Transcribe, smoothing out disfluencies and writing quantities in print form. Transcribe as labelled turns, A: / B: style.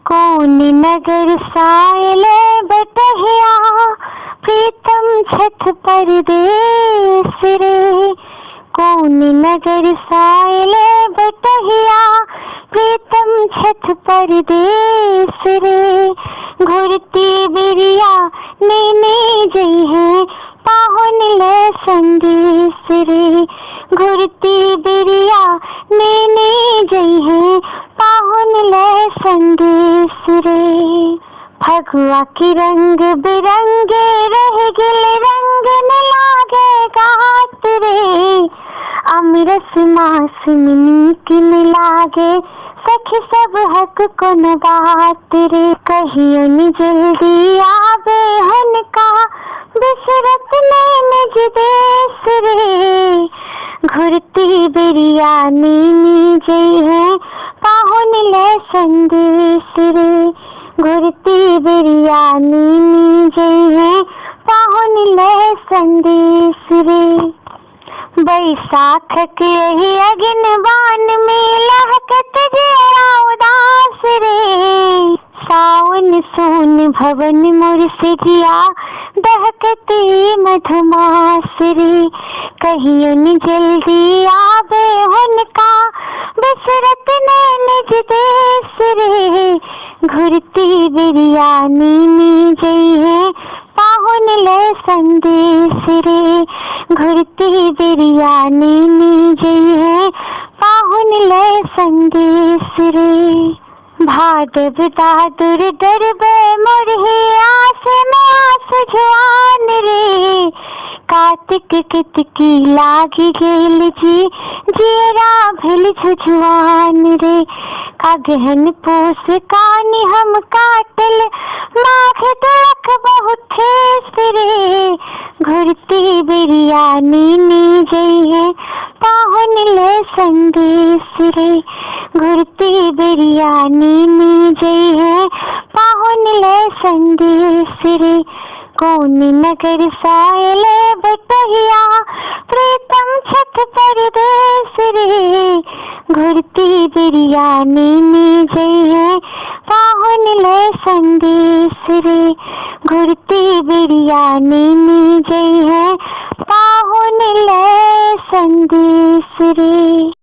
A: कौन नगर सायले बटहिया प्रीतम छत परदेस रे। कौन नगर सायले बटहिया प्रीतम छत परदेस रे। घुरती बिरिया नैने जई है पाहुन ले संदेश रे। घुरती बिरिया नैने जई है पाहुन ले संदेश रे। फगुआ की रंग बिरंगे रह गिले रंग न लागे गात रे। अमरस मास मिनी की न लागे सखी सब हक को न बात रे। कहियो नि जल्दी आवे हन का बिसरत निज देश रे। घुरती बिरिया नीनी जई है पाहुन ले संदेश रे। घुरती बिरिया नीनी जई है पाहुन ले संदेश रे। बैसाख के यही अगिन बान में लहकत जेरा उदास रे। सावन सोन भवन मुर्सिया दहकती मधुमास रे। कहियो नि जल्दी आवे हुनका बिसरत निज देश रे। घुरती बिरिया नीनी जई है पाहुन ले संदेश रे। घुरती बिरिया नीनी जई है पाहुन ले संदेश रे। भादव दादुर डरबे मोरही आस में आस जुआन रे। कार्तिक कितकी लागी गेल जी जीरा भेल जुआन रे। अगहन पूस कानी हम काटल माघ तक बहुत ठेस रे। घुरती बिरिया नीनी जई है पाहुन ले संदेश रे। घुरती बिरिया नीनी जई है पाहुन ले संदेश रे। कौन नगर सायले बटहिया प्रीतम छत परदेस रे। घुरती बिरिया नीनी जई है पाहुन ले संदेश रे। घुरती बिरिया नीनी जई है पाहुन ले संदेश रे।